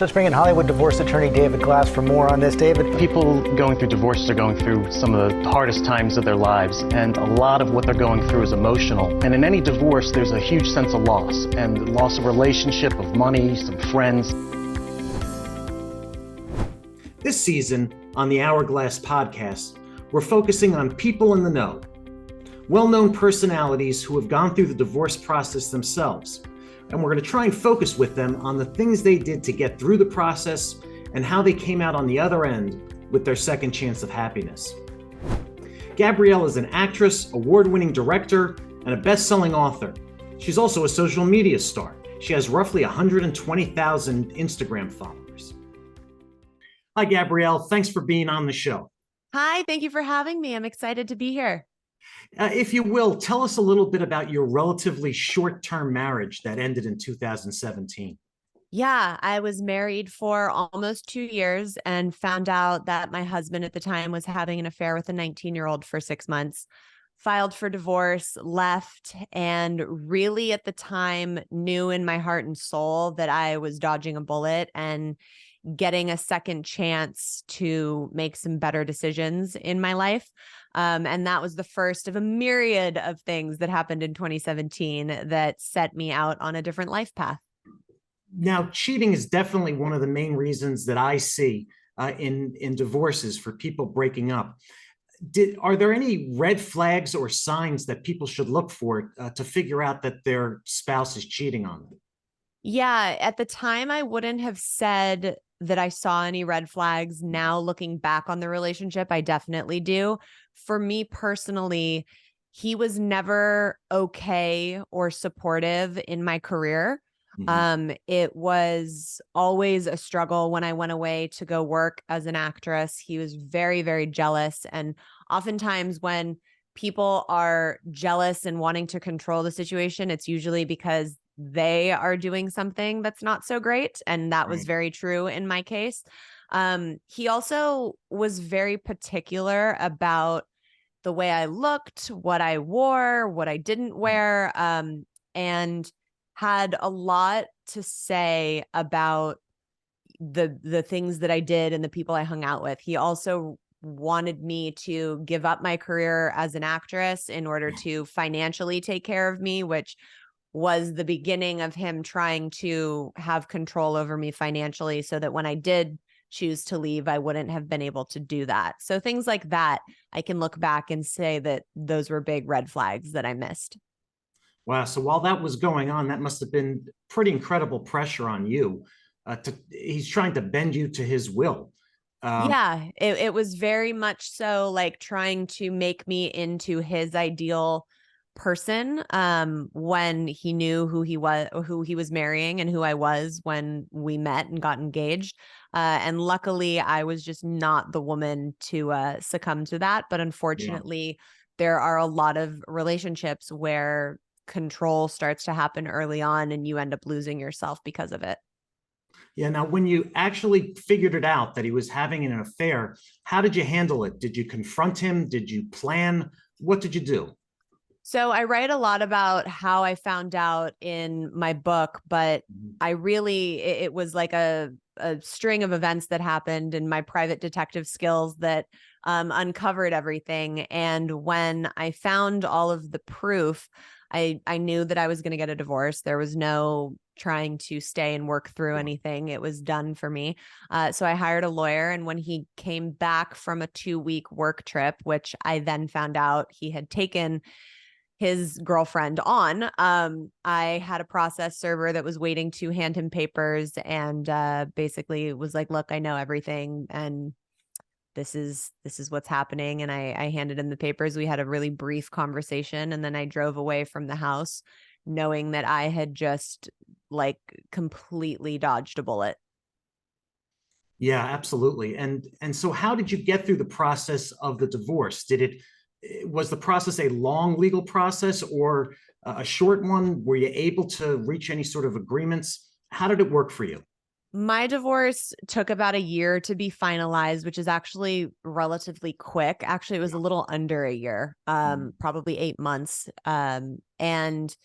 Let's bring in Hollywood divorce attorney David Glass for more on this. David. People going through divorces are going through some of the hardest times of their lives, and a lot of what they're going through is emotional. And in any divorce, there's a huge sense of loss, and loss of relationship, of money, some friends. This season on the Hourglass podcast, we're focusing on people in the know, well-known personalities who have gone through the divorce process themselves. And we're going to try and focus with them on the things they did to get through the process and how they came out on the other end with their second chance of happiness. Gabrielle is an actress, award-winning director, and a best-selling author. She's also a social media star. She has roughly 120,000 Instagram followers. Hi, Gabrielle. Thanks for being on the show. Hi, thank you for having me. I'm excited to be here. If you will, tell us a little bit about your relatively short-term marriage that ended in 2017. Yeah, I was married for almost 2 years and found out that my husband at the time was having an affair with a 19-year-old for 6 months, filed for divorce, left, and really at the time knew in my heart and soul that I was dodging a bullet and getting a second chance to make some better decisions in my life. And that was the first of a myriad of things that happened in 2017 that set me out on a different life path. Now, cheating is definitely one of the main reasons that I see in divorces for people breaking up. Are there any red flags or signs that people should look for to figure out that their spouse is cheating on them? Yeah, at the time, I wouldn't have said that I saw any red flags. Now, looking back on the relationship, I definitely do. For me personally, he was never okay or supportive in my career. It was always a struggle when I went away to go work as an actress. He was very, very jealous. And oftentimes when people are jealous and wanting to control the situation, it's usually because they are doing something that's not so great. And that was very true in my case. He also was very particular about the way I looked, what I wore, what I didn't wear, and had a lot to say about the things that I did and the people I hung out with. He also wanted me to give up my career as an actress in order to financially take care of me, which was the beginning of him trying to have control over me financially so that when I did choose to leave, I wouldn't have been able to do that. So things like that, I can look back and say that those were big red flags that I missed. Wow. So while that was going on, that must have been pretty incredible pressure on you. He's trying to bend you to his will. Yeah, it was very much so like trying to make me into his ideal person when he knew who he was marrying and who I was when we met and got engaged. And luckily, I was just not the woman to succumb to that. But unfortunately, there are a lot of relationships where control starts to happen early on and you end up losing yourself because of it. Yeah. Now, when you actually figured it out that he was having an affair, how did you handle it? Did you confront him? Did you plan? What did you do? So I write a lot about how I found out in my book, but it was like a string of events that happened in my private detective skills that uncovered everything. And when I found all of the proof, I knew that I was going to get a divorce. There was no trying to stay and work through anything. It was done for me. So I hired a lawyer. And when he came back from a 2-week work trip, which I then found out he had taken his girlfriend on, I had a process server that was waiting to hand him papers and basically was like, look, I know everything. And this is what's happening. And I handed him the papers. We had a really brief conversation. And then I drove away from the house knowing that I had just like completely dodged a bullet. Yeah, absolutely. And so how did you get through the process of the divorce? Was the process a long legal process or a short one? Were you able to reach any sort of agreements? How did it work for you? My divorce took about a year to be finalized, which is actually relatively quick. Actually, it was a little under a year, probably 8 months. And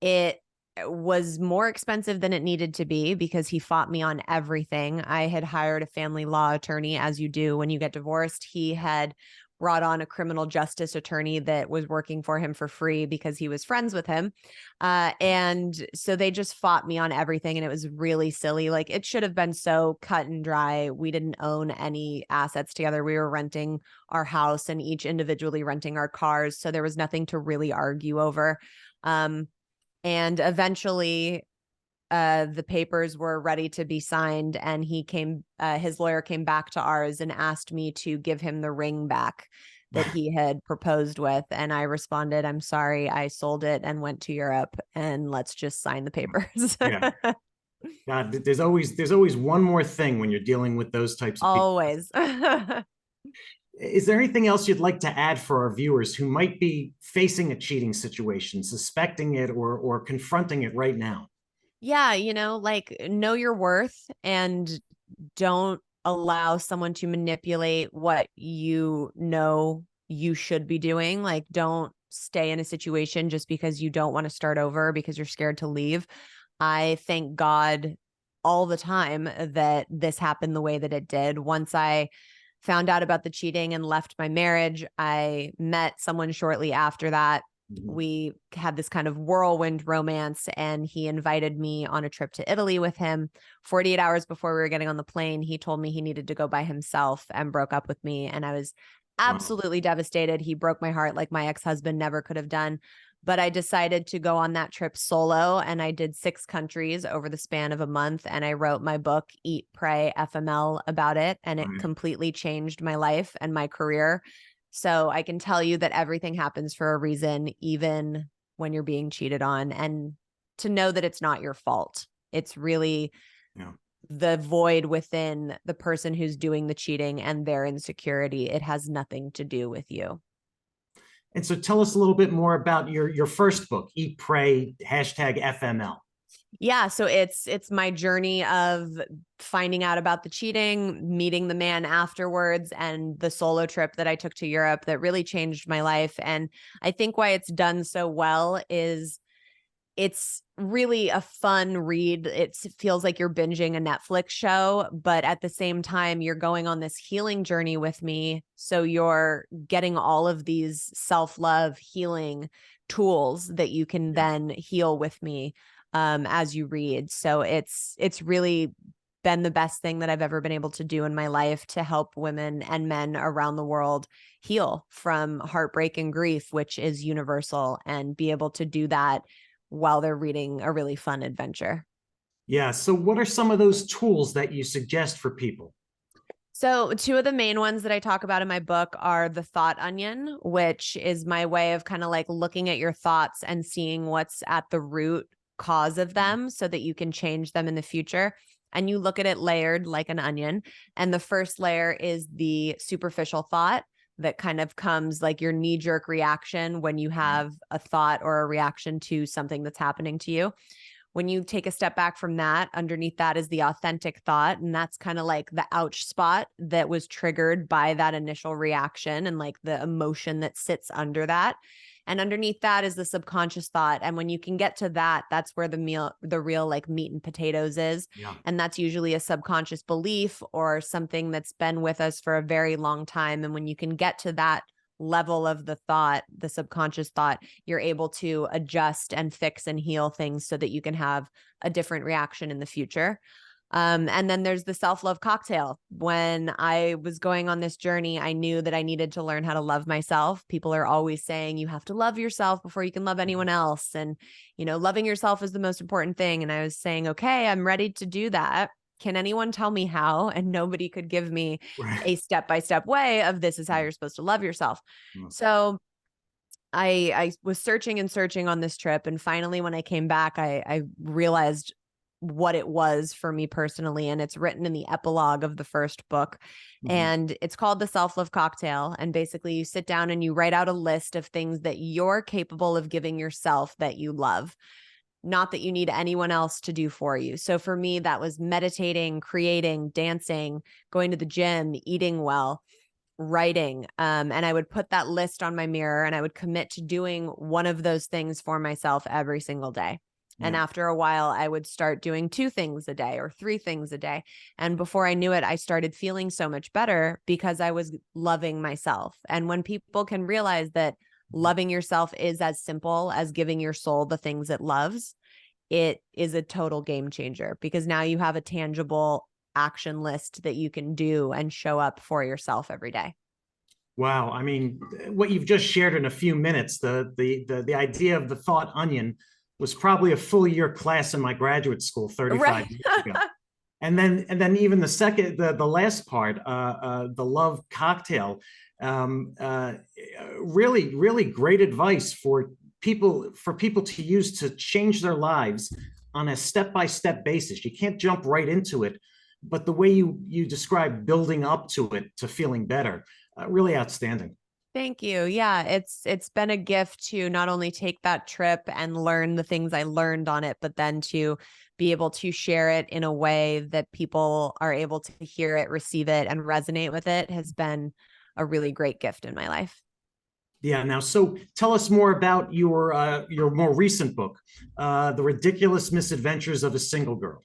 it was more expensive than it needed to be because he fought me on everything. I had hired a family law attorney, as you do when you get divorced. He had brought on a criminal justice attorney that was working for him for free because he was friends with him. And so they just fought me on everything. And it was really silly. Like, it should have been so cut and dry. We didn't own any assets together. We were renting our house and each individually renting our cars. So there was nothing to really argue over. And eventually the papers were ready to be signed, and his lawyer came back to ours and asked me to give him the ring back that he had proposed with. And I responded, "I'm sorry, I sold it and went to Europe, and let's just sign the papers." Yeah. God, there's always one more thing when you're dealing with those types of people. Always. Is there anything else you'd like to add for our viewers who might be facing a cheating situation, suspecting it or confronting it right now? Yeah, like, know your worth and don't allow someone to manipulate what you know you should be doing. Like, don't stay in a situation just because you don't want to start over because you're scared to leave. I thank God all the time that this happened the way that it did. Once I found out about the cheating and left my marriage, I met someone shortly after that. We had this kind of whirlwind romance, and he invited me on a trip to Italy with him. 48 hours before we were getting on the plane, he told me he needed to go by himself and broke up with me. And I was absolutely devastated. He broke my heart like my ex-husband never could have done. But I decided to go on that trip solo, and I did 6 countries over the span of a month. And I wrote my book, Eat, Pray, FML, about it. And it completely changed my life and my career. So I can tell you that everything happens for a reason, even when you're being cheated on, and to know that it's not your fault. It's really the void within the person who's doing the cheating and their insecurity. It has nothing to do with you. And so tell us a little bit more about your first book, Eat, Pray, #FML. Yeah, so it's my journey of finding out about the cheating, meeting the man afterwards, and the solo trip that I took to Europe that really changed my life. And I think why it's done so well is it's really a fun read. It feels like you're binging a Netflix show, but at the same time, you're going on this healing journey with me. So you're getting all of these self-love healing tools that you can then heal with me as you read. So it's really been the best thing that I've ever been able to do in my life to help women and men around the world heal from heartbreak and grief, which is universal, and be able to do that while they're reading a really fun adventure. Yeah. So what are some of those tools that you suggest for people? So 2 of the main ones that I talk about in my book are the thought onion, which is my way of kind of like looking at your thoughts and seeing what's at the root cause of them so that you can change them in the future. And you look at it layered like an onion. And the first layer is the superficial thought that kind of comes like your knee-jerk reaction when you have a thought or a reaction to something that's happening to you. When you take a step back from that, underneath that is the authentic thought. And that's kind of like the ouch spot that was triggered by that initial reaction and like the emotion that sits under that. And underneath that is the subconscious thought. And when you can get to that, that's where the real like meat and potatoes is. Yeah. And that's usually a subconscious belief or something that's been with us for a very long time. And when you can get to that level of the thought, the subconscious thought, you're able to adjust and fix and heal things so that you can have a different reaction in the future. And then there's the self-love cocktail. When I was going on this journey, I knew that I needed to learn how to love myself. People are always saying you have to love yourself before you can love anyone else. And, loving yourself is the most important thing. And I was saying, okay, I'm ready to do that. Can anyone tell me how? And nobody could give me a step-by-step way of this is how you're supposed to love yourself. So I was searching and searching on this trip. And finally, when I came back, I realized what it was for me personally. And it's written in the epilogue of the first book. And it's called the Self-Love Cocktail. And basically you sit down and you write out a list of things that you're capable of giving yourself that you love, not that you need anyone else to do for you. So for me, that was meditating, creating, dancing, going to the gym, eating well, writing. And I would put that list on my mirror and I would commit to doing one of those things for myself every single day. And Yeah. after a while, I would start doing 2 things a day or 3 things a day. And before I knew it, I started feeling so much better because I was loving myself. And when people can realize that loving yourself is as simple as giving your soul the things it loves, it is a total game changer, because now you have a tangible action list that you can do and show up for yourself every day. Wow. I mean, what you've just shared in a few minutes, the idea of the thought onion was probably a full year class in my graduate school 35 Right. years ago. And then even the last part, the love cocktail, really, really great advice for people to use to change their lives on a step-by-step basis. You can't jump right into it, but the way you describe building up to it, to feeling better, really outstanding. Thank you. Yeah, it's been a gift to not only take that trip and learn the things I learned on it, but then to be able to share it in a way that people are able to hear it, receive it, and resonate with it has been a really great gift in my life. Yeah. Now, so tell us more about your more recent book, "The Ridiculous Misadventures of a Single Girl."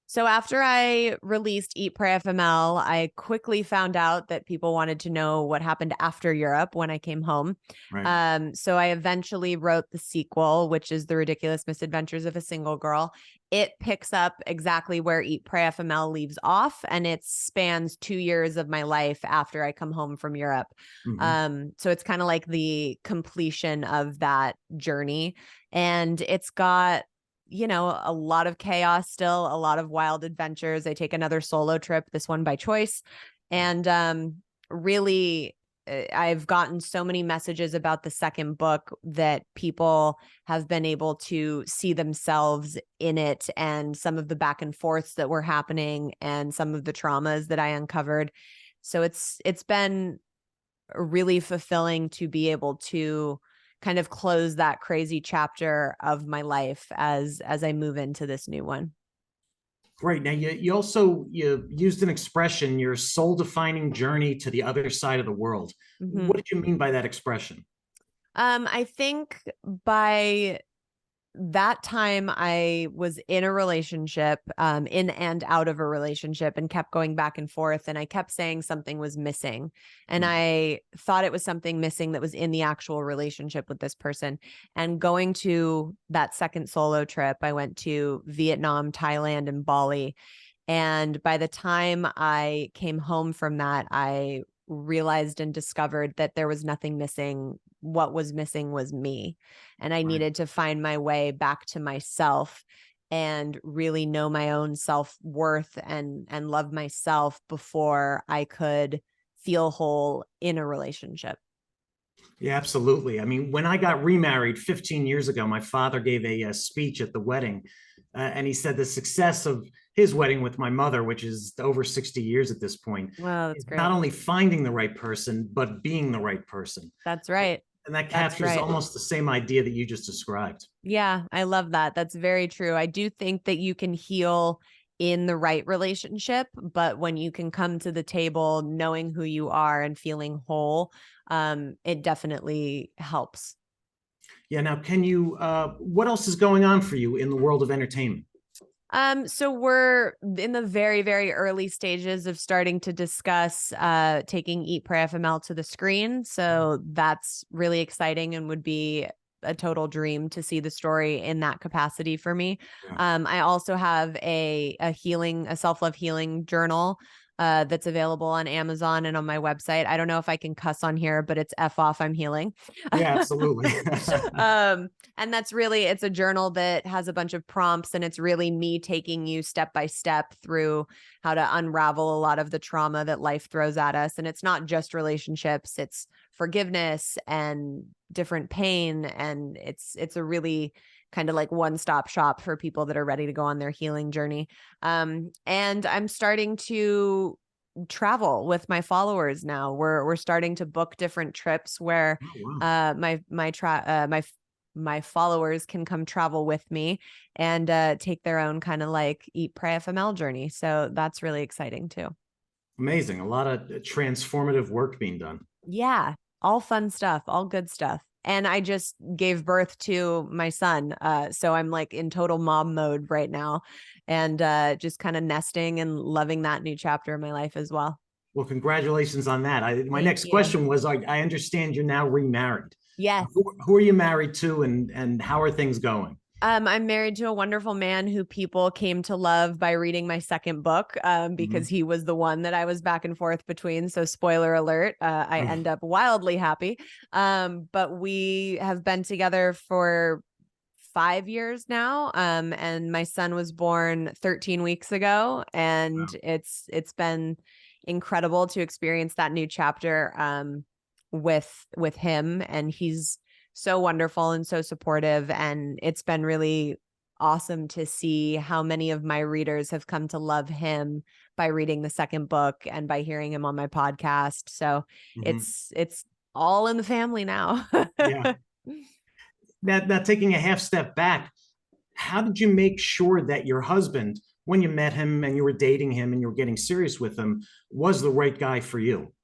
So after I released Eat, Pray, FML, I quickly found out that people wanted to know what happened after Europe when I came home. Right. So I eventually wrote the sequel, which is The Ridiculous Misadventures of a Single Girl. It picks up exactly where Eat, Pray, FML leaves off, and it spans 2 years of my life after I come home from Europe. Mhm. So it's kind of like the completion of that journey. And it's got, a lot of chaos still, a lot of wild adventures. I take another solo trip, this one by choice. And really, I've gotten so many messages about the second book that people have been able to see themselves in it, and some of the back and forths that were happening and some of the traumas that I uncovered. So it's been really fulfilling to be able to kind of close that crazy chapter of my life as I move into this new one. Great. Now, you used an expression, your soul-defining journey to the other side of the world. Mhm. What did you mean by that expression? I think by that time I was in a relationship, in and out of a relationship, and kept going back and forth. And I kept saying something was missing. And Mm. I thought it was something missing that was in the actual relationship with this person. And going to that second solo trip, I went to Vietnam, Thailand, and Bali. And by the time I came home from that, I realized and discovered that there was nothing missing. What was missing was me. And I Right. needed to find my way back to myself and really know my own self-worth and love myself before I could feel whole in a relationship. Yeah, absolutely. I mean, when I got remarried 15 years ago, my father gave a speech at the wedding, and he said the success of his wedding with my mother, which is over 60 years at this point, Wow, that's is not great. only finding the right person, but being the right person. That's right. And that That's captures right. almost the same idea that you just described. Yeah, I love that. That's very true. I do think that you can heal in the right relationship, but when you can come to the table knowing who you are and feeling whole, it definitely helps. Yeah. Now, what else is going on for you in the world of entertainment? So we're in the very, very early stages of starting to discuss taking Eat Pray FML to the screen. So that's really exciting and would be a total dream to see the story in that capacity for me. Yeah. I also have a self-love healing journal that's available on Amazon and on my website. I don't know if I can cuss on here, but it's F off, I'm healing. Yeah, absolutely. And it's a journal that has a bunch of prompts, and it's really me taking you step by step through how to unravel a lot of the trauma that life throws at us. And it's not just relationships, it's forgiveness and different pain. And it's a really kind of like one-stop shop for people that are ready to go on their healing journey. And I'm starting to travel with my followers now. We're starting to book different trips where Oh, wow. my followers can come travel with me and take their own kind of like Eat, Pray, FML journey. So that's really exciting too. Amazing. A lot of transformative work being done. Yeah, all fun stuff, all good stuff. And I just gave birth to my son. So I'm like in total mom mode right now, and just kind of nesting and loving that new chapter in my life as well. Well, congratulations on that. My Thank next you. question was, I understand you're now remarried. Yes. Who are you married to, and how are things going? I'm married to a wonderful man who people came to love by reading my second book, because he was the one that I was back and forth between. So spoiler alert, I end up wildly happy. But we have been together for 5 years now. And my son was born 13 weeks ago, and Wow. it's been incredible to experience that new chapter with him. And he's so wonderful and so supportive. And it's been really awesome to see how many of my readers have come to love him by reading the second book and by hearing him on my podcast. So it's all in the family now. Yeah. Now, taking a half step back, how did you make sure that your husband, when you met him and you were dating him and you were getting serious with him, was the right guy for you?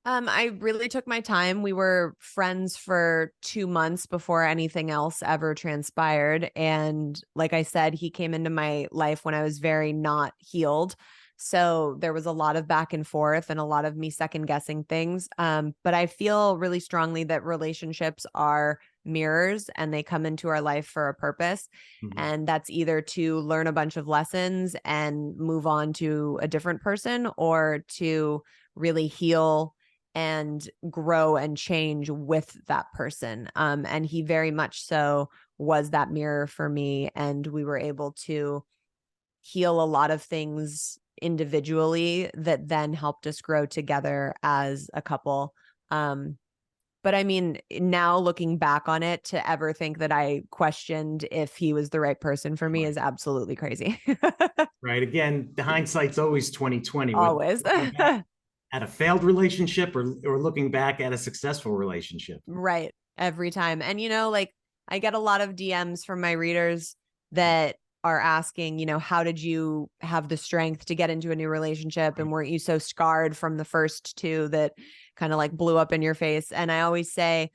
I really took my time. We were friends for 2 months before anything else ever transpired. And like I said, he came into my life when I was very not healed. So there was a lot of back and forth and a lot of me second guessing things. But I feel really strongly that relationships are mirrors and they come into our life for a purpose. And that's either to learn a bunch of lessons and move on to a different person, or to really heal and grow and change with that person. And he very much so was that mirror for me. And we were able to heal a lot of things individually that then helped us grow together as a couple. But I mean, now looking back on it, to ever think that I questioned if he was the right person for me is absolutely crazy. Right. Again, the hindsight's always 2020. Always. At a failed relationship, or looking back at a successful relationship. Right. Every time. And, like I get a lot of DMs from my readers that are asking, how did you have the strength to get into a new relationship? And weren't you so scarred from the first two that kind of like blew up in your face? And I always say,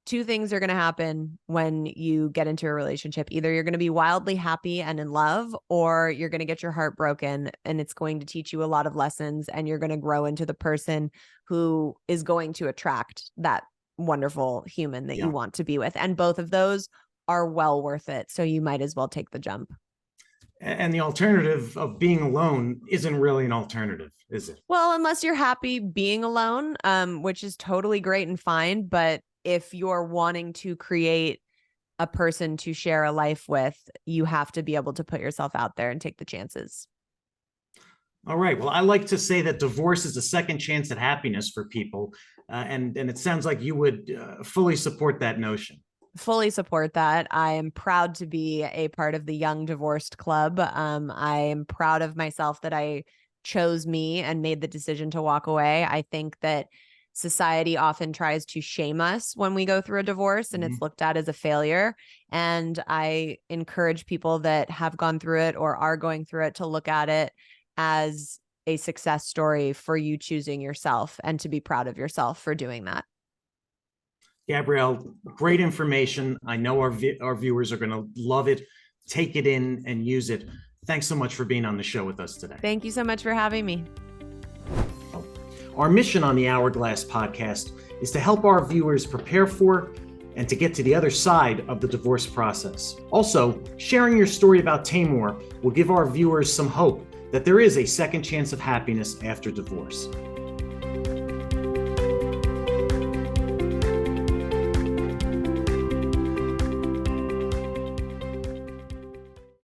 two things are going to happen when you get into a relationship. Either you're going to be wildly happy and in love, or you're going to get your heart broken, and it's going to teach you a lot of lessons, and you're going to grow into the person who is going to attract that wonderful human that you want to be with. And both of those are well worth it. So you might as well take the jump. And the alternative of being alone isn't really an alternative, is it? Well, unless you're happy being alone, which is totally great and fine. But if you're wanting to create a person to share a life with, you have to be able to put yourself out there and take the chances. All right. Well, I like to say that divorce is a second chance at happiness for people. And it sounds like you would fully support that notion. Fully support that. I am proud to be a part of the Young Divorced Club. I am proud of myself that I chose me and made the decision to walk away. I think that society often tries to shame us when we go through a divorce, and it's looked at as a failure. And I encourage people that have gone through it or are going through it to look at it as a success story for you choosing yourself, and to be proud of yourself for doing that. Gabrielle, great information. I know our viewers are going to love it, take it in and use it. Thanks so much for being on the show with us today. Thank you so much for having me. Our mission on the Hourglass podcast is to help our viewers prepare for and to get to the other side of the divorce process. Also, sharing your story about Tamor will give our viewers some hope that there is a second chance of happiness after divorce.